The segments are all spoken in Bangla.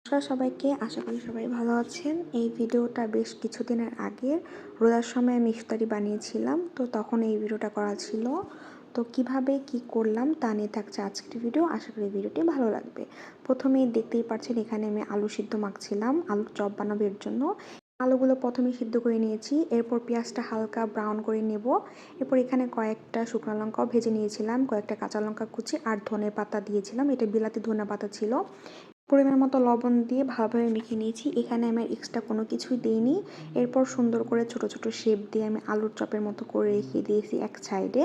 নমস্কার সবাইকে, আশা করি সবাই ভালো আছেন। এই ভিডিওটা বেশ কিছুদিনের আগের রোজার সময় আমি ইফতারি বানিয়েছিলাম, তো তখন এই ভিডিওটা করা ছিল। তো কিভাবে কি করলাম তা নিয়ে থাকছে আজকের ভিডিও। আশা করি ভিডিওটি ভালো লাগবে। প্রথমেই দেখতেই পাচ্ছেন এখানে আমি আলু সিদ্ধ মাখছিলাম আলুর চপ বানানোর জন্য। আলুগুলো প্রথমে সিদ্ধ করে নিয়েছি, এরপর পেঁয়াজটা হালকা ব্রাউন করে নেব। এরপর এখানে কয়েকটা শুকনো লঙ্কাও ভেজে নিয়েছিলাম, কয়েকটা কাঁচা লঙ্কা কুচি আর ধনে পাতা দিয়েছিলাম। এটা বিলাতি ধনে পাতা ছিল। পরিমাণ মতো লবণ দিয়ে ভালোভাবে মেখে নিয়েছি। এখানে আমি এক্সট্রা কোনো কিছুই দিইনি। এরপর সুন্দর করে ছোট ছোট শেপ দিয়ে আমি আলুর চপের মতো করে রেখে দিয়েছি এক সাইডে।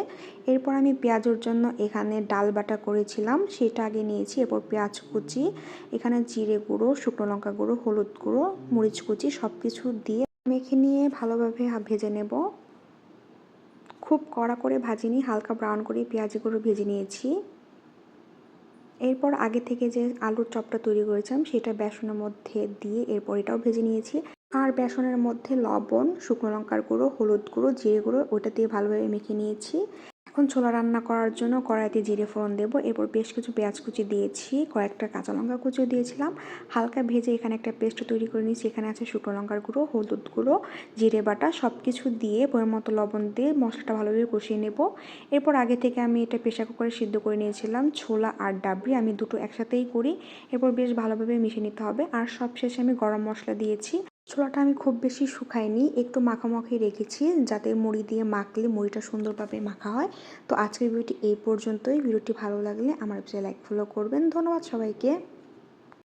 এরপর আমি পেঁয়াজের জন্য এখানে ডাল বাটা করেছিলাম, সেটা আগে নিয়েছি। এরপর পেঁয়াজ কুচি, এখানে জিরে গুঁড়ো, শুকনো লঙ্কা গুঁড়ো, হলুদ গুঁড়ো, মরিচ কুচি সব কিছু দিয়ে মেখে নিয়ে ভালোভাবে ভেজে নেব। খুব কড়া করে ভাজিনি, হালকা ব্রাউন করে পেঁয়াজগুলো ভেজে নিয়েছি। এরপর আগে থেকে যে আলুর চপটা তৈরি করেছিলাম সেটা বেসনের মধ্যে দিয়ে এরপর এটাও ভেজে নিয়েছি। আর বেসনের মধ্যে লবণ, শুকনো লঙ্কার গুঁড়ো, হলুদ গুঁড়ো, জিরে গুঁড়ো ওটা দিয়ে ভালোভাবে মেখে নিয়েছি। এখন ছোলা রান্না করার জন্য কড়াইতে জিরে ফোড়ন দেবো। এরপর বেশ কিছু পেঁয়াজ কুচি দিয়েছি, কয়েকটা কাঁচা লঙ্কা কুচিও দিয়েছিলাম। হালকা ভেজে এখানে একটা পেস্ট তৈরি করে নিয়েছি। এখানে আছে শুকনো লঙ্কার গুঁড়ো, হলুদ গুঁড়ো, জিরে বাটা সব কিছু দিয়ে পরিমাণ মতো লবণ দিয়ে মশলাটা ভালোভাবে কষিয়ে নেব। এরপর আগে থেকে আমি এটা প্রেসার কুকারে সিদ্ধ করে নিয়েছিলাম ছোলা আর ডাবরি, আমি দুটো একসাথেই করি। এরপর বেশ ভালোভাবে মিশিয়ে নিতে হবে। আর সবশেষে আমি গরম মশলা দিয়েছি। ছোলাটা আমি খুব বেশি শুকাইনি, একটু মাখামাখি রেখেছি যাতে মুড়ি দিয়ে মাখলে মুড়িটা সুন্দরভাবে মাখা হয়। তো আজকের ভিডিওটি এই পর্যন্তই। ভিডিওটি ভালো লাগলে আমার লাইক ফলো করবেন। ধন্যবাদ সবাইকে।